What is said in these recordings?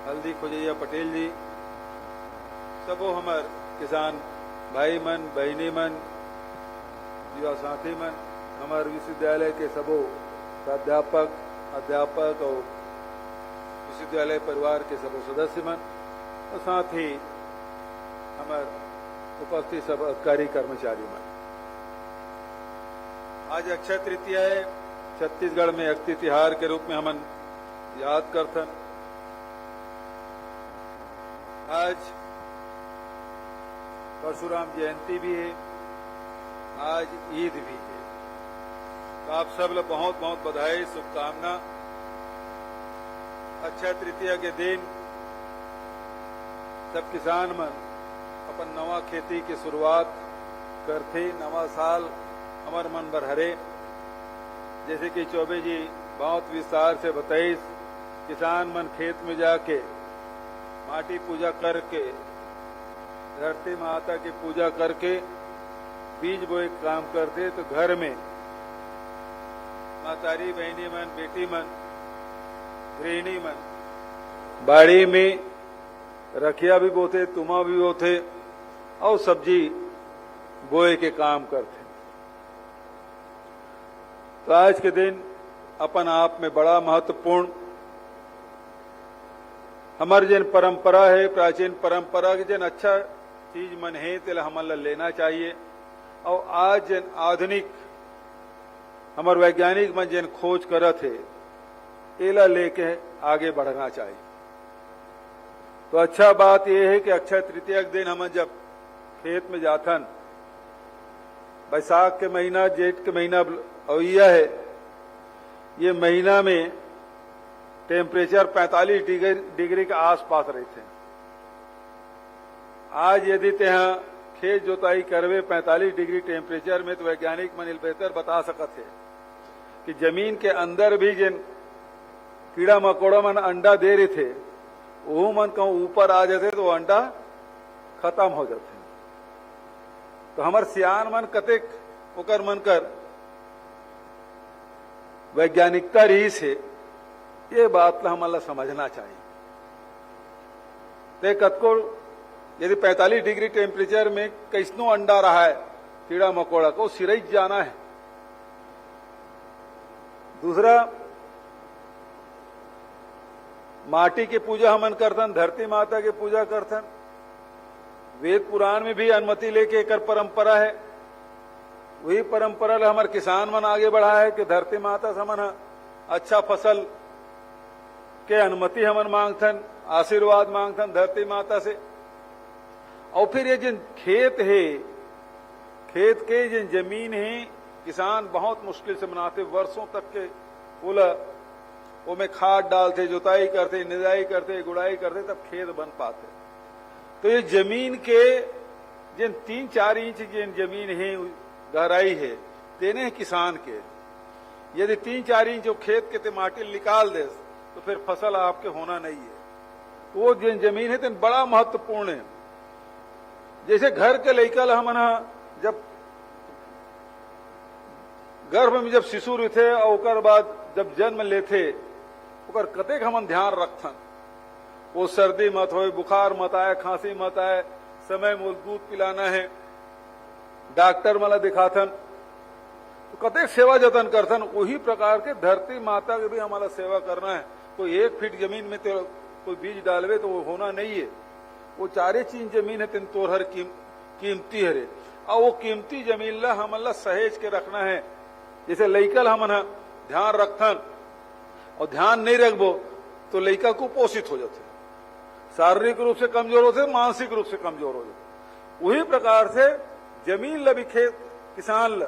हल्दी खोजैया पटेल जी, सबो हमार किसान भाई मन, बहनी मन, युवा साथी मन, हमारे विश्वविद्यालय के सबो प्राध्यापक, अध्यापक और विश्वविद्यालय परिवार के सबो सदस्य मन और साथ ही हमारे उपस्थित सब अधिकारी कर्मचारी मन। आज अक्षय तृतीया है। छत्तीसगढ़ में अक्षय तिहार के रूप में हमन याद करथन। आज परशुराम जयंती भी है, आज ईद भी है। तो आप सब लोग बहुत बहुत बधाई, शुभकामना। अक्षय तृतीया के दिन सब किसान मन अपन नवा खेती की शुरुआत करते। नवा साल हमार मन बर हरे, जैसे कि चौबे जी बहुत विस्तार से बताइस। किसान मन खेत में जाके माटी पूजा करके, धरती माता की पूजा करके बीज बोए काम करते। तो घर में मातारी बहनी मन, बेटी मन, गृहिणी मन बाड़ी में रखिया भी बोते, तुमा भी बोते और सब्जी बोए के काम करते। तो आज के दिन अपन आप में बड़ा महत्वपूर्ण हमार जिन परंपरा है, प्राचीन परंपरा के जिन अच्छा चीज मन है तेला हमन लेना चाहिए। और आज जिन आधुनिक हमार वैज्ञानिक मन जिन खोज करत है एला लेके आगे बढ़ना चाहिए। तो अच्छा बात यह है कि अक्षय तृतीया के दिन हम जब खेत में जाथन, बैसाख के महीना, जेठ के महीना अवैया है, ये महीना में टेम्परेचर 45 डिग्री के आसपास रहते हैं। आज यदि तेहा खेत जोताई करवे 45 डिग्री टेम्परेचर में, तो वैज्ञानिक मन बेहतर बता सकत है कि जमीन के अंदर भी जिन कीड़ा मकोड़ा मन अंडा दे रहे थे वो मन कहूं ऊपर आ जाते तो अंडा खत्म हो जाते। तो हमार सियान मन कतेक ओकर मन कर वैज्ञानिकता रही से ये बात ला हमला समझना चाहिए। ते कतको यदि 45 डिग्री टेम्परेचर में कैसनो अंडा रहा है कीड़ा मकोड़ा को, सिरैज जाना है। दूसरा, माटी की पूजा हमन करथन, धरती माता की पूजा करथन। वेद पुराण में भी अनुमति लेके एक परंपरा है। वही परंपरा ला हमारे किसान मन आगे बढ़ा है कि धरती माता से हमन अच्छा फसल के अनुमति हमन मांगथन, आशीर्वाद मांगथन धरती माता से। और फिर ये जिन खेत है, खेत के जिन जमीन है, किसान बहुत मुश्किल से बनाते, वर्षों तक के बोला वो में खाद डालते, जुताई करते, निदाई करते, गुड़ाई करते, तब खेत बन पाते। तो ये जमीन के जिन 3-4 इंच जिन जमीन है, गहराई है, देने किसान के यदि 3-4 इंच जो खेत के ते माटी निकाल दे तो फिर फसल आपके होना नहीं है। तो वो जिन जमीन है तेन बड़ा महत्वपूर्ण है। जैसे घर के लड़का ला हमन जब गर्भ में जब शिशु रहते और ओकर बाद जब जन्म लेते ओकर कतेक हमन ध्यान रखथन। वो सर्दी मत हो, बुखार मत आए, खांसी मत आए, समय मूल दूध पिलाना है, डॉक्टर मला दिखाथन, तो कतेक सेवा जतन करथन। वही प्रकार के धरती माता के भी हमारा सेवा करना है। कोई 1 फीट जमीन में तो कोई बीज डालवे तो वो होना नहीं है। वो 4 चीज जमीन है तेन तोहर कीमती है। और वो कीमती जमीन ला हमन ला सहेज के रखना है। जैसे लइकल हमन ध्यान रखथन और ध्यान नहीं रखबो तो लइका कुपोषित हो जाते, शारीरिक रूप से कमजोर होते, मानसिक रूप से कमजोर हो जाते। वही प्रकार से जमीन ला भी खेत किसान ला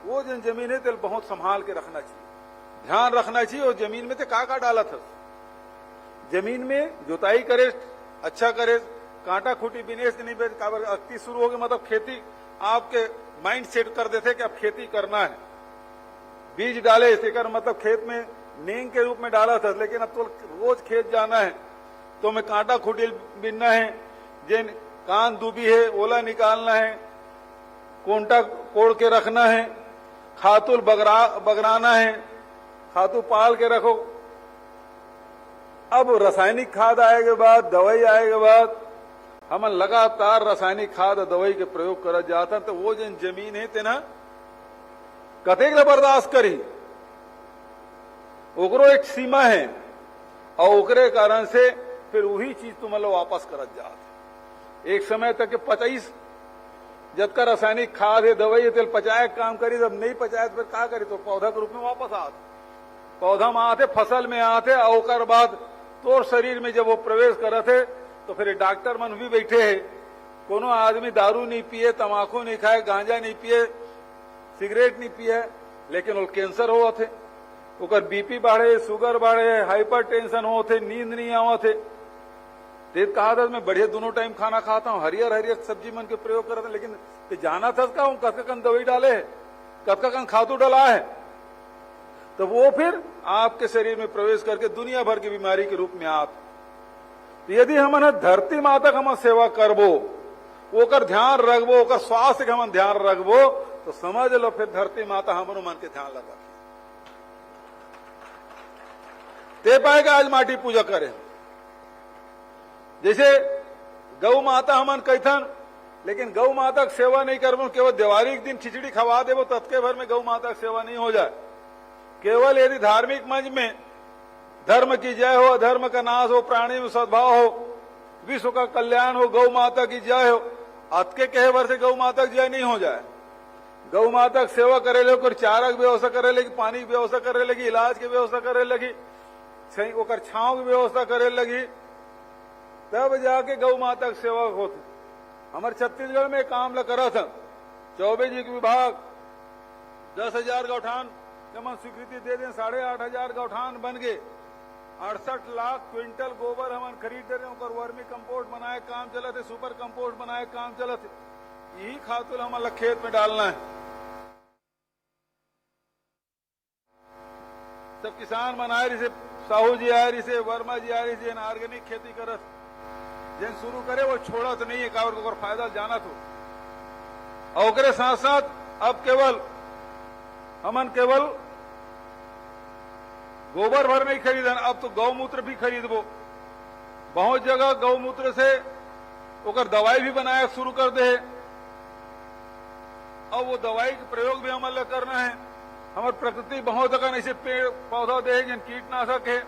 वो जिन जमीन है तेल बहुत संभाल के रखना चाहिए, ध्यान रखना चाहिए। और जमीन में ते का डाला था, जमीन में जुताई करे, अच्छा करे, कांटा खूटी बिनेस नहीं बेच काबर अक्ति शुरू हो गई, मतलब खेती आपके माइंड सेट कर देते कि अब खेती करना है। बीज डाले इसे कर मतलब खेत में नींग के रूप में डाला था, लेकिन अब तो रोज खेत जाना है तो मैं कांटा खूटी बिनना है, जिन कान दूबी है ओला निकालना है, कोंटा कोड़ के रखना है, खातुल बगराना है, खातू पाल के रखो। अब रासायनिक खाद आए के बाद, दवाई आए के बाद हम लगातार रासायनिक खाद और दवाई के प्रयोग करत जाता, तो वो जो जमीन है तेना कतेक बर्दाश्त करी, ओकरो एक सीमा है, और ओकरे कारण से फिर वही चीज तुम लोग वापस करत जात। एक समय तक के 25 जब का रासायनिक खाद है, दवाई है, तेल पचाए काम करी, जब नहीं पचाए तो फिर क्या करी, तो पौधा के रूप में वापस आते, पौधा में आते, फसल में आते, और ओकर बाद तोर शरीर में जब वो प्रवेश करते तो फिर डॉक्टर मन भी बैठे है। कोनो आदमी दारू नहीं पिए, तमाकू नहीं खाए, गांजा नहीं पिए, सिगरेट नहीं पिए, लेकिन वो कैंसर हो थे, ओकर बीपी बढ़े, शुगर बढ़े, हाइपर टेंशन हो थे, नींद नहीं आवा थे। तेज कहा था मैं बढ़िया दोनों टाइम खाना खाता हूँ, हरियर हरियर सब्जी मन के प्रयोग करते, लेकिन जाना था का हूँ कद कन दवाई डाले है, कद कन खातू डला है, तो वो फिर आपके शरीर में प्रवेश करके दुनिया भर की बीमारी के रूप में आप। तो यदि हम धरती माता का हम सेवा करबो, ओकर ध्यान रखबो, ओकर स्वास्थ्य का हम ध्यान रखबो, तो समझ लो फिर धरती माता हमरो मन के ध्यान लगा ते पाएगा। आज माटी पूजा करें, जैसे गौ माता हमन कहथन, लेकिन गौ माता की सेवा नहीं करबो, केवल दिवाली के दिन खिचड़ी खवा देबो, तत्के भर में गौ माता की सेवा नहीं हो जाए। केवल यदि धार्मिक मंच में धर्म की जय हो, अधर्म का नाश हो, प्राणी में सद्भाव हो, विश्व का कल्याण हो, गौ माता की जय हो, अतके कहे भर से गौ माता की जय नहीं हो जाए। गौ माता की सेवा करे लगे, चारा की व्यवस्था करे लगी, पानी की व्यवस्था करे लगी, इलाज की व्यवस्था करे लगी, ओकर छांव की व्यवस्था करे लगी, तब जाके गौ माता की सेवा होती। हमारे छत्तीसगढ़ में काम करा था, चौबे जी के विभाग 10,000 गौठान जमन स्वीकृति दे दें, 8,500 गौठान बन गए, 68 लाख क्विंटल गोबर हमन खरीद रहे, वर्मी कंपोस्ट बनाए काम चलते, सुपर कंपोस्ट बनाए काम चलते। यही खातुल हमारा खेत में डालना है। सब किसान मन आए रही, साहू जी आए रही, वर्मा जी आए रही, ऑर्गेनिक खेती करत, जिन शुरू करे वो छोड़त नहीं है, कावर को फायदा जाना तो। और साथ साथ अब केवल हमन केवल गोबर भर नहीं खरीदन, अब तो गौमूत्र भी खरीदबो। बहुत जगह गौमूत्र से ओकर दवाई भी बनाया शुरू कर दे, और वो दवाई के प्रयोग भी हमारे करना है। हमारे प्रकृति बहुत अगर ऐसे पेड़ पौधा दे जिन कीटनाशक है,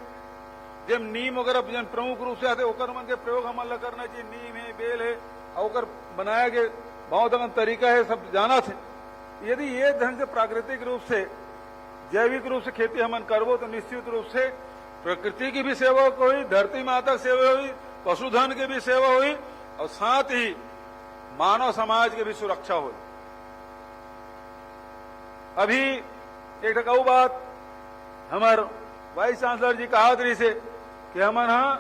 जब नीम वगैरह जन प्रमुख रूप से आते ओकर मन के प्रयोग हमारे करना चाहिए। नीम है, बेल है, और बनाया गया बहुत अगर तरीका है, सब जाना थे। यदि ये ढंग से प्राकृतिक रूप से जैविक रूप से खेती हमन करबो, तो निश्चित रूप से प्रकृति की भी सेवा हुई, धरती माता की सेवा हुई, पशुधन की भी सेवा हुई, और साथ ही मानव समाज की भी सुरक्षा हुई। अभी एक टकाऊ बात हमार वाइस चांसलर जी कहा रही से कि हमन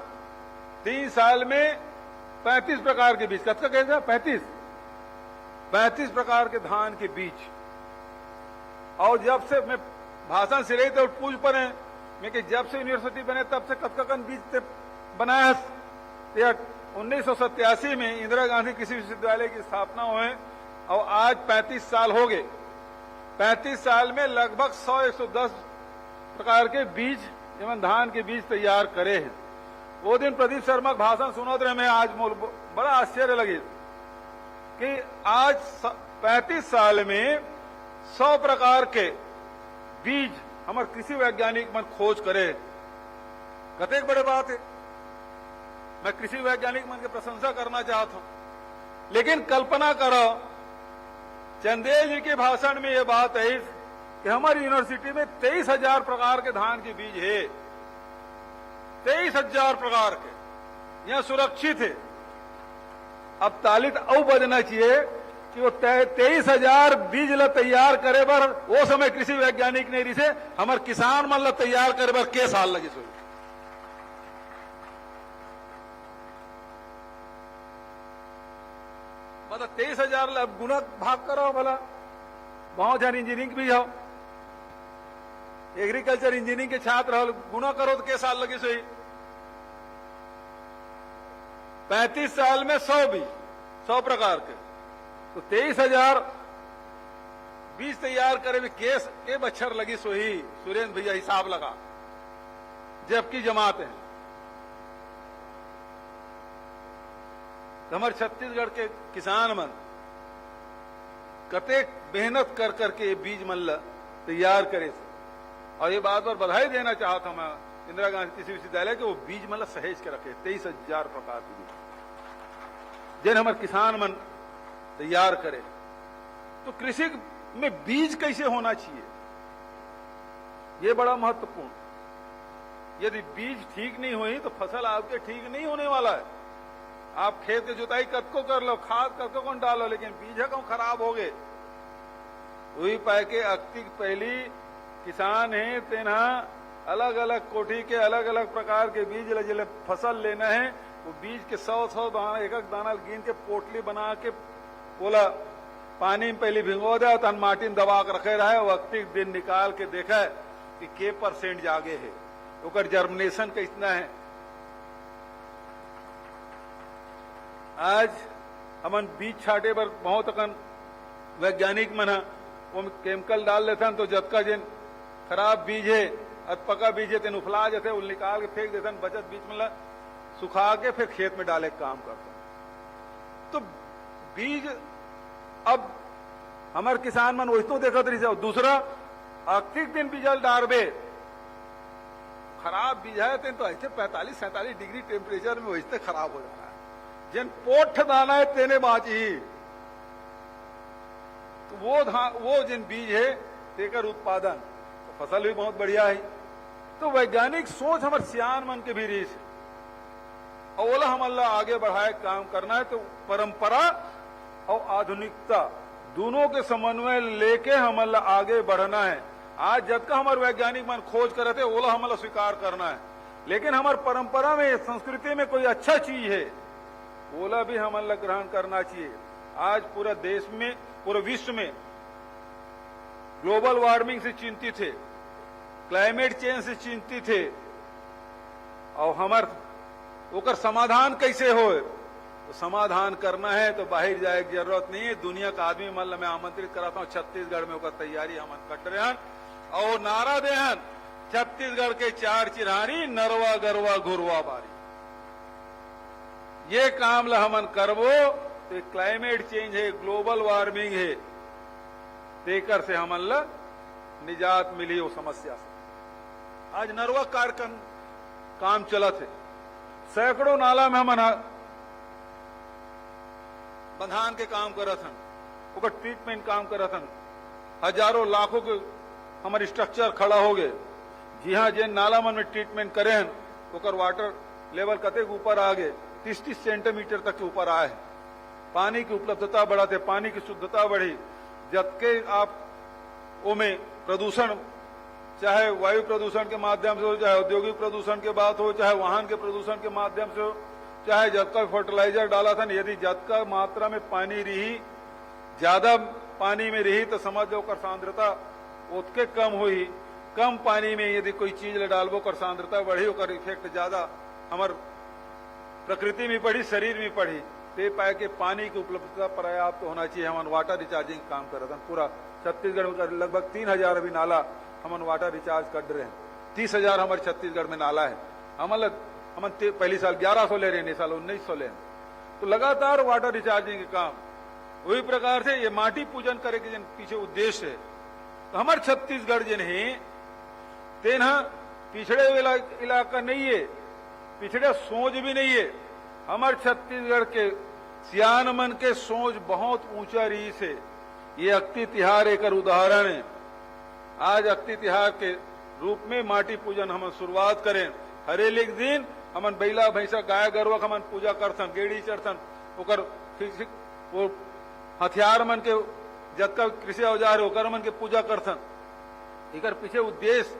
3 साल में 35 प्रकार के बीज, कत का कहते 35 प्रकार के धान के बीज। और जब से मैं भाषण से रही तो पूछ पड़े मैं कि जब से यूनिवर्सिटी बने तब से कतकन बीज बनाया। 1987 में इंदिरा गांधी कृषि विश्वविद्यालय की स्थापना हुए, और आज 35 साल हो गए। 35 साल में लगभग 100-110 प्रकार के बीज एवं धान के बीज तैयार करे हैं। वो दिन प्रदीप शर्मा का भाषण सुनते रहे, मैं आज बड़ा आश्चर्य लगे कि आज 35 साल में 100 प्रकार के बीज हमारे कृषि वैज्ञानिक मन खोज करे। कतेक बड़े बात है, मैं कृषि वैज्ञानिक मन की प्रशंसा करना चाहता हूं। लेकिन कल्पना करो, चंदेल जी के भाषण में यह बात है कि हमारी यूनिवर्सिटी में 23,000 प्रकार के धान के बीज है। 23,000 प्रकार के यह सुरक्षित है। अब तालित औ बजना चाहिए कि वो 23,000 बीज ला तैयार करे बर वो समय कृषि वैज्ञानिक नहीं रही, हमारे किसान मन ला तैयार करे बर के साल लगी सोई। मतलब 23,000 गुना भाग करो भला। बहुत जन इंजीनियरिंग भी हो, एग्रीकल्चर इंजीनियरिंग के छात्र हो, गुना करो तो के साल लगी सोई। 35 साल में 100 बीज, 100 प्रकार के, तो 23,000 बीज तैयार करे में के बच्छर लगी सोही। सुरेंद्र भैया हिसाब लगा, जबकि जमात है हमारे छत्तीसगढ़ के किसान मन कतेक मेहनत कर करके बीज मन ला तैयार करे। और ये बात पर बधाई देना चाहता हूं मैं इंदिरा गांधी कृषि विश्वविद्यालय के, वो बीज मन ला सहेज के रखे 23,000 प्रकार के बीज जिन हमारे किसान मन तैयार करे। तो कृषि में बीज कैसे होना चाहिए, ये बड़ा महत्वपूर्ण। यदि बीज ठीक नहीं हुई तो फसल आपके ठीक नहीं होने वाला है। आप खेत की जुताई कतको कर लो, खाद कतको कौन डालो, लेकिन बीज कौन खराब हो गए। वही पाए के अक्ति पहली किसान है तेना अलग अलग कोठी के अलग अलग प्रकार के बीज जिले फसल लेना है, वो बीज के 100 दाना एक दाना गिन के पोटली बना के बोला पानी में पहले भिंगो दे, तन माटी में दबा के रखे रहे। वक्ति दिन निकाल के देखा कि के % जागे है, ओकर जर्मिनेशन कितना है। आज हमन बीज छाटे पर बहुत अकन वैज्ञानिक मन वो केमिकल डाल लेते तो जतका जिन खराब बीज है पका बीज है तेन उफला जाते, उल निकाल के फेंक देते, बचत बीज मतलब सुखा के फिर खेत में डाले काम करते। तो बीज अब हमारे किसान मन वही तो देखा रही। दूसरा आर्थिक दिन बीजल डारबे खराब बीज है तो ऐसे 45-47 डिग्री टेम्परेचर में वैसे खराब हो जा रहा है। जिन पोठ दाना है तेने बाची, तो वो जिन बीज है तेकर उत्पादन तो फसल भी बहुत बढ़िया है। तो वैज्ञानिक सोच हमारे सियान मन के भी रीस और ओला हमला आगे बढ़ाए काम करना है। तो परंपरा और आधुनिकता दोनों के समन्वय लेके हमला आगे बढ़ना है। आज जब का हमारे वैज्ञानिक मन खोज कर रहे थे ओला हमला स्वीकार करना है, लेकिन हमारी परंपरा में संस्कृति में कोई अच्छा चीज है ओला भी हमला ग्रहण करना चाहिए। आज पूरा देश में पूरे विश्व में ग्लोबल वार्मिंग से चिंतित है, क्लाइमेट चेंज से चिंतित है, और हमार ओकर समाधान कैसे हो तो समाधान करना है तो बाहर जाए की जरूरत नहीं है। दुनिया का आदमी मतलब मैं आमंत्रित कराता हूं छत्तीसगढ़ में ओकर तैयारी हम कर रहे हैं और नारा दे हैं छत्तीसगढ़ के 4 चिन्हारी नरवा गरवा घुरवा बारी। ये काम ला हमन करबो तो क्लाइमेट चेंज है, ग्लोबल वार्मिंग है, तेकर से हमन ला निजात मिली वो समस्या से। आज नरवा कार्यक्रम काम चलत है, सैकड़ों नाला में हमन बंधान के काम करत हन, ओकर ट्रीटमेंट काम करत हन, हजारों लाखों के हमारे स्ट्रक्चर खड़ा हो गए। जी हाँ, जिन नाला मन में ट्रीटमेंट करे हन ओकर वाटर लेवल कतेक ऊपर आ गए, 30-30 सेंटीमीटर तक के ऊपर आए हैं। पानी की उपलब्धता बढ़ाते, पानी की शुद्धता बढ़ी। जबकि आप ओमे प्रदूषण चाहे वायु प्रदूषण के माध्यम से हो, चाहे औद्योगिक प्रदूषण के बात हो, चाहे वाहन के प्रदूषण के माध्यम से हो, चाहे जतका फर्टिलाइजर डाला था, यदि जतका मात्रा में पानी रही ज्यादा पानी में रही तो समझ लो कर सांद्रता उतके कम हुई। कम पानी में यदि कोई चीज डालबो कर सांद्रता बढ़ी, ओकर इफेक्ट ज्यादा हमार प्रकृति में पड़ी, शरीर में पड़ी। ते पाए के पानी की उपलब्धता पर्याप्त होना चाहिए। हम वाटर रिचार्जिंग काम कर रहे हैं पूरा छत्तीसगढ़ में, लगभग 3,000 अभी नाला हम वाटर रिचार्ज कर रहे हैं। 30,000 हमारे छत्तीसगढ़ में नाला है। हम पहली साल 1100 ले रहे हैं, साल 1900 ले रहे हैं। तो लगातार वाटर रिचार्जिंग के काम वही प्रकार से ये माटी पूजन करे के जिन पीछे उद्देश्य है। तो हमारे छत्तीसगढ़ जिन है तेना पिछड़े इलाका नहीं है, पिछड़े सोच भी नहीं है। हमारे छत्तीसगढ़ के सियान मन के सोच बहुत ऊंचा रही से। ये अक्ति तिहार एक उदाहरण है। आज अक्ति तिहार के रूप में माटी पूजन हम शुरुआत करें। हरेक दिन हमन बैला भैंसा गाय गरुआ हमन पूजा करथन, गेड़ी चढ़थन, ओकर वो हथियार मन के जतका कृषि औजार ओकर मन के पूजा करथन। एकर पीछे उद्देश्य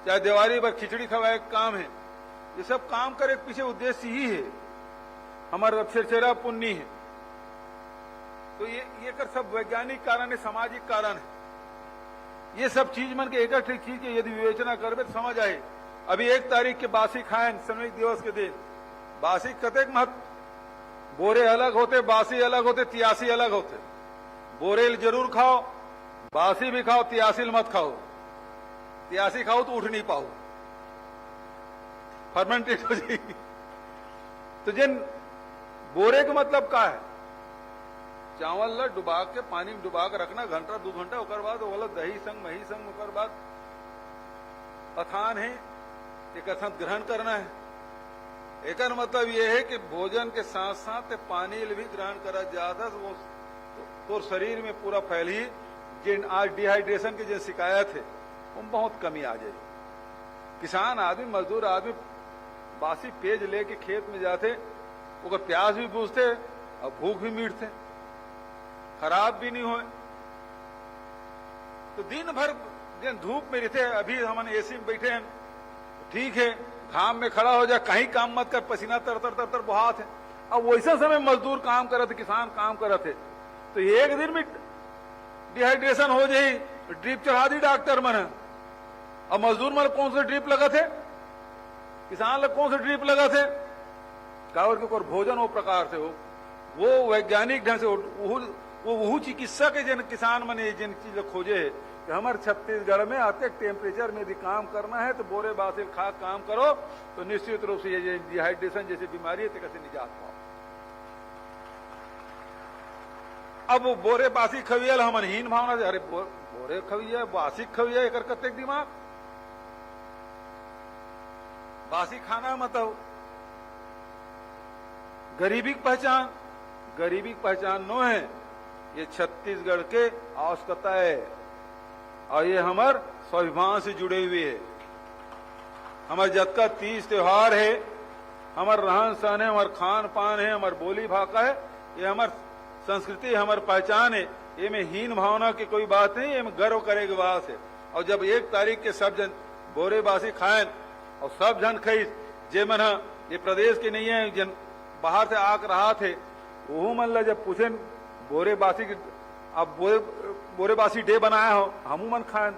चाहे दिवाली पर खिचड़ी खवाए काम है, ये सब काम करे पीछे उद्देश्य ही है, हमारा अक्षरचेरा पुण्य है। तो ये कर सब वैज्ञानिक कारण है, सामाजिक कारण है। ये सब चीज मन के एक एक चीज के यदि विवेचना करबे तो समझ आए। अभी 1 तारीख के बासी खाएं श्रमिक दिवस के दिन, बासी कतेक महत्व, बोरे अलग होते, बासी अलग होते, तियासी अलग होते। बोरेल जरूर खाओ, बासी भी खाओ, तियासी मत खाओ। तियासी खाओ तो उठ नहीं पाओ, फर्मेंटेड हो जाएगी। तो जिन बोरे का मतलब क्या है? चावल ला डुबा के पानी में डुबा के रखना घंटा 2 घंटा, ओकर बाद वो वाला दही संग मही संग ओकर बाद अथान है एक साथ ग्रहण करना है। एक मतलब ये है कि भोजन के साथ साथ पानी भी ग्रहण करा जाता तो वो तो शरीर में पूरा फैल ही जिन आज डिहाइड्रेशन की जिन शिकायत है वो बहुत कमी आ जाए। किसान आदमी मजदूर आदमी बासी पेज लेके खेत में जाते, वो प्यास भी बुझते और भूख भी मीटते, खराब भी नहीं होए। तो दिन भर जिन धूप में रहते, अभी हम एसी में बैठे हैं, ठीक है, घाम में खड़ा हो जाए, कहीं काम मत कर, पसीना तर तर तर तर बहात है। अब वैसे समय मजदूर काम करते, किसान काम करते, तो एक दिन में डिहाइड्रेशन हो जाए, ड्रिप चढ़ा दी डॉक्टर मन। अब मजदूर मन कौन से ड्रिप लगा थे, किसान लोग कौन से ड्रिप लगा थे? कावर के भोजन वो प्रकार से हो, वो वैज्ञानिक ढंग से वो चिकित्सा के जिन किसान मने जिन चीज खोजे है कि हमारे छत्तीसगढ़ में आते टेम्परेचर में यदि काम करना है तो बोरे बासिल खा काम करो तो निश्चित रूप से ये डिहाइड्रेशन जैसी बीमारी है कैसे निजात पाओ। अब बोरे बासी खवियल हमन हीन भावना, अरे बोरे खविया बासी खविया एक कतेक दिमाग, बासी खाना मतलब गरीबी की पहचान, गरीबी की पहचान नो है, ये छत्तीसगढ़ के आवश्यकता है और ये हमार स्वाभिमान से जुड़े हुए है। हमार जतका तीज त्योहार है, हमार रहन सहन है, हमार खान पान है, हमार बोली भाषा है, ये हमार संस्कृति हमार पहचान है। ये में हीन भावना की कोई बात नहीं, ये में गर्व करे की बात है। और जब 1 तारीख के सब जन बोरे बासी खाएं और सब जन खाइस, जे मन ये प्रदेश के नहीं है, जन बाहर से आकर रहा थे, वो मन जब पूछे बोरे बासी की, अब बोरे बासी डे बनाया हो, हमू मन खाएं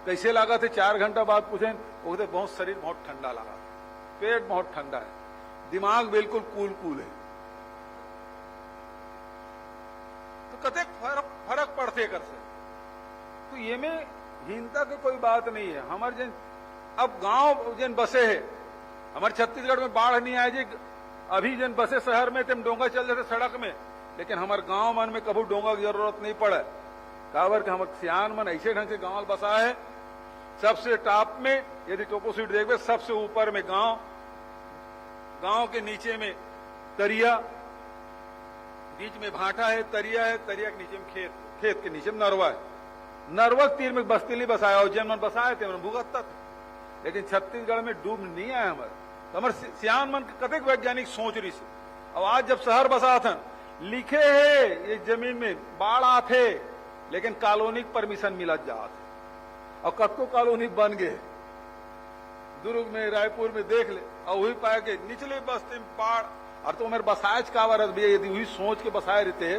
कैसे लगा थे, 4 घंटा बाद पूछे, वो कहते बहुत शरीर बहुत ठंडा लगा, पेट बहुत ठंडा है, दिमाग बिल्कुल कूल है। तो कते फर्क पड़ते कर से, तो ये में हीनता की कोई बात नहीं है। हमारे जिन अब गांव जिन बसे है, हमारे छत्तीसगढ़ में बाढ़ नहीं आए जी, अभी जिन बसे शहर में तुम डोंगा चल जाते सड़क में, लेकिन हमारे गांव मन में कभी डोंगा की जरूरत नहीं पड़े। काबर के हमारे सियान मन ऐसे ढंग से गांव बसा है, सबसे टॉप में यदि टोपोसीट देखते सबसे ऊपर में गांव, गांव के नीचे में तरिया, बीच में भाटा है, तरिया है, तरिया के नीचे में खेत, खेत के नीचे में नरवा है, नरवा तीर में बस्ती नहीं बसाया और जन मन बसाए थे भुगतता, लेकिन छत्तीसगढ़ में डूब नहीं आया हमारे। तो हमारे सियान मन कतेक वैज्ञानिक सोच रही से। अब आज जब शहर बसा था, लिखे है ये जमीन में बाढ़ आते, लेकिन कॉलोनी परमिशन मिला जात और कतको कॉलोनी बन गए, दुर्ग में रायपुर में देख ले, और वही पाए के निचले बस्ती में बाढ़। और तो मेरे बसायज का वारस भी यदि वही सोच के बसाए रहते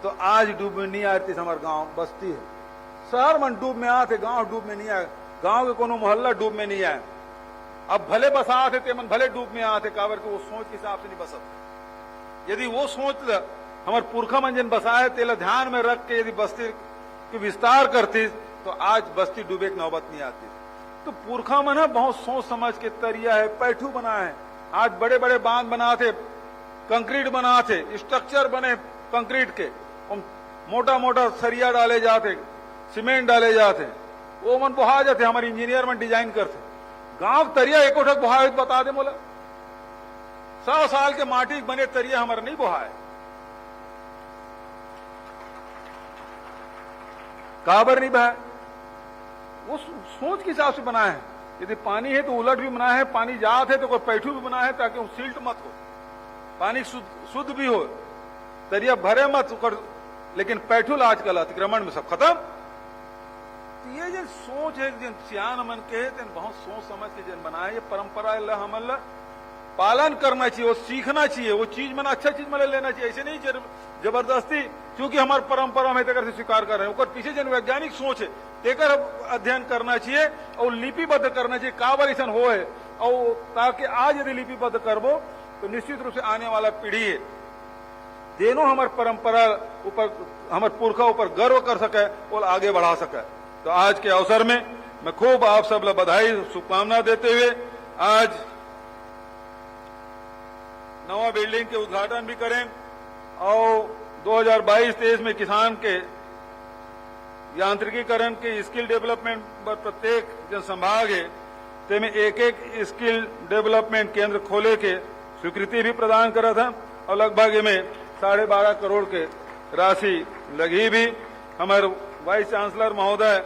तो आज डूब में नहीं आते। हमारे गांव बस्ती है, शहर मन डूब में आते, गांव डूब में नहीं आए, गांव के कोनो मोहल्ला डूब में नहीं आए। अब भले बसा थे ते मन भले डूब में आते, काबर के वो सोच के हिसाब से नहीं बसत। यदि वो सोच हमारे पुरखा मन जिन बसाए तेला ध्यान में रख के यदि बस्ती की विस्तार करती तो आज बस्ती डूबे की नौबत नहीं आती। तो पुरखा मन बहुत सोच समझ के तरिया है, पैठू बनाए हैं, आज बड़े बड़े बांध बनाते, कंक्रीट बनाते, स्ट्रक्चर बने कंक्रीट के, मोटा मोटा सरिया डाले जाते, सीमेंट डाले जाते, वो मन बुहा जाते, हमारे इंजीनियर मन डिजाइन करते। गांव तरिया एको ठक बुहा बता दे बोला, 100 साल के माटी बने तरिया हमारे नहीं बुहाए, काबर नहीं बहा, वो सोच के हिसाब से बनाए हैं। यदि पानी है तो उलट भी बनाया है, पानी जात है तो कोई पैठू भी बनाया है ताकि वो सिल्ट मत हो, पानी शुद्ध भी हो, तरिया भरे मत कर, लेकिन पैठुल आजकल अतिक्रमण में सब खत्म। तो ये जो सोच है जिन सियान मन के बहुत सोच समझ के जिन बनाए, ये परंपरा हमन पालन करना चाहिए, वो सीखना चाहिए, वो चीज मन अच्छा चीज मन लेना चाहिए, ऐसे नहीं जबरदस्ती क्योंकि हमारे परंपरा में तेकर से स्वीकार कर रहे हैं। पीछे जिन वैज्ञानिक सोच है तेकर अध्ययन करना चाहिए और लिपिबद्ध करना चाहिए, काबर ऐसा हो है, और ताकि आज यदि लिपिबद्ध करबो तो निश्चित रूप से आने वाला पीढ़ी है दोनों हमारे परंपरा ऊपर, हमारे पुरखा ऊपर गर्व कर सके और आगे बढ़ा सके। तो आज के अवसर में मैं खूब आप सब बधाई शुभकामना देते हुए आज नवा बिल्डिंग के उद्घाटन भी करें और 2022-23 में किसान के यांत्रिकीकरण के स्किल डेवलपमेंट पर प्रत्येक जनसंभाग है तेमें एक स्किल डेवलपमेंट केंद्र खोले के स्वीकृति भी प्रदान करा था और लगभग में 12.5 करोड़ के राशि लगी भी। हमारे वाइस चांसलर महोदय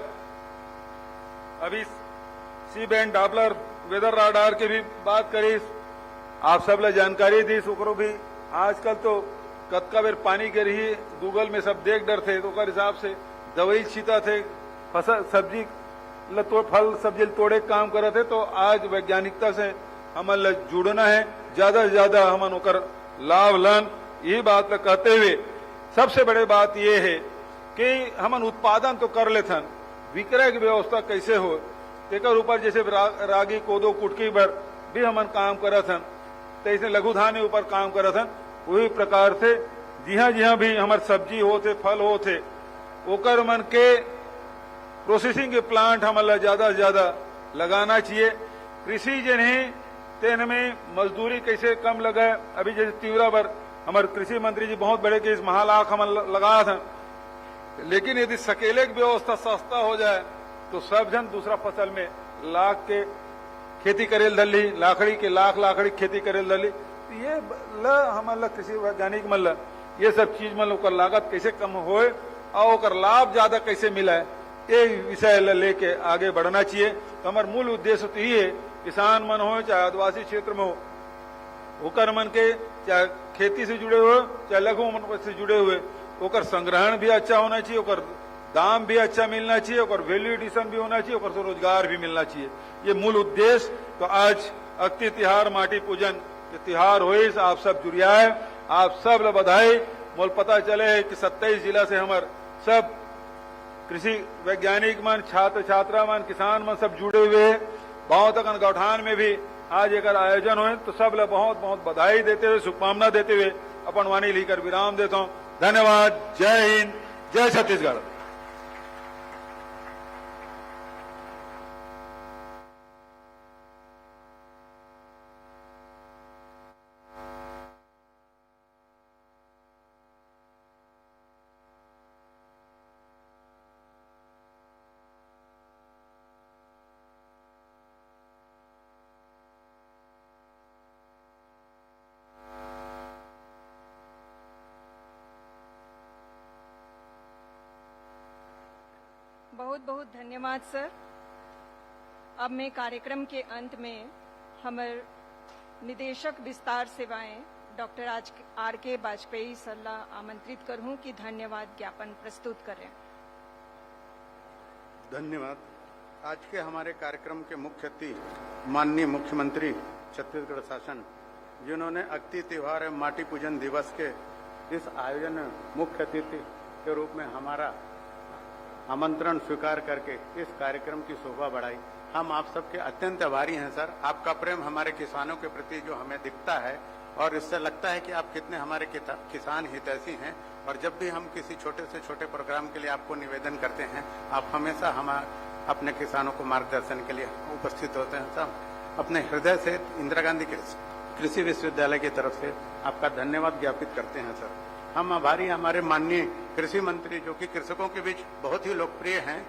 अभी C band Doppler weather radar की भी बात करी, आप सब ला जानकारी दी सुकरो भी। आजकल तो कतका बेर पानी गिर ही गूगल में सब देख डर थे तो हिसाब से दवाई छीता थे, फसल सब्जी फल सब्जी तोड़े काम करे थे। तो आज वैज्ञानिकता से हमन जुड़ना है, ज्यादा से ज्यादा हमन ओकर लाभ लन। यही बात कहते हुए सबसे बड़े बात ये है कि हमन उत्पादन तो कर लेथन, विक्रय की व्यवस्था कैसे हो तेकर ऊपर जैसे रागी कोदो कुटकी पर भी हमन काम करथन, तैसे लघु धान्य ऊपर काम करथन। वही प्रकार से जिहा भी हमार सब्जी होते फल होते ओकर मन के प्रोसेसिंग के प्लांट हमन ज्यादा से ज्यादा लगाना चाहिए। कृषि जो नहीं तेन में मजदूरी कैसे कम लगे। अभी जैसे तीवरा पर हमारे कृषि मंत्री जी बहुत बड़े के इस महालाख हमन लगा था, लेकिन यदि सकेले की व्यवस्था सस्ता हो जाए तो सब जन दूसरा फसल में लाख के खेती करेल दली, लाखड़ी के लाखड़ी खेती करेल दली। तो ये हमन कृषि वैज्ञानिक मन ये सब चीज मन ओकर लागत कैसे कम होए और ओकर लाभ ज्यादा कैसे मिले ये विषय लेके आगे बढ़ना चाहिए। तो हमारा मूल उद्देश्य तो ये है, किसान मन हो चाहे आदिवासी क्षेत्र में हो ओकर मन के चाहे खेती से जुड़े हुए चाहे लघु मन से जुड़े हुए ओकर संग्रहण भी अच्छा होना चाहिए, ओकर दाम भी अच्छा मिलना चाहिए, ओकर वैल्यू एडिशन भी होना चाहिए, ओकर से रोजगार भी मिलना चाहिए। ये मूल उद्देश्य। तो आज अक्ति तिहार माटी पूजन के तिहार हुई, आप सब जुड़िया है, आप सब ल बधाई। मोल पता चले है कि 27 जिला से हमार सब कृषि वैज्ञानिक मन, छात्र छात्रा मन, किसान मन सब जुड़े हुए हैं। बहुत तक गौठान में भी आज एक आयोजन हुए, तो सब ल बहुत बहुत बधाई देते हुए शुभकामना देते हुए अपन वाणी लेकर विराम देता हूँ। धन्यवाद। जय हिंद, जय छत्तीसगढ़। बहुत बहुत धन्यवाद सर। अब मैं कार्यक्रम के अंत में हमारे निदेशक विस्तार सेवाएं डॉक्टर आर.के. वाजपेयी सर ला आमंत्रित करूं कि धन्यवाद ज्ञापन प्रस्तुत करें। धन्यवाद। आज के हमारे कार्यक्रम के मुख्य अतिथि माननीय मुख्यमंत्री छत्तीसगढ़ शासन, जिन्होंने अक्ति त्योहार एवं माटी पूजन दिवस के इस आयोजन में मुख्य अतिथि के रूप में हमारा आमंत्रण स्वीकार करके इस कार्यक्रम की शोभा बढ़ाई। हम आप सबके अत्यंत आभारी हैं सर। आपका प्रेम हमारे किसानों के प्रति जो हमें दिखता है और इससे लगता है कि आप कितने हमारे किसान हितैषी हैं। और जब भी हम किसी छोटे से छोटे प्रोग्राम के लिए आपको निवेदन करते हैं, आप हमेशा अपने किसानों को मार्गदर्शन के लिए उपस्थित होते हैं सर। अपने हृदय से इंदिरा गांधी कृषि विश्वविद्यालय की तरफ से आपका धन्यवाद ज्ञापित करते हैं सर। हम आभारी हमारे माननीय कृषि मंत्री, जो कि कृषकों के बीच बहुत ही लोकप्रिय हैं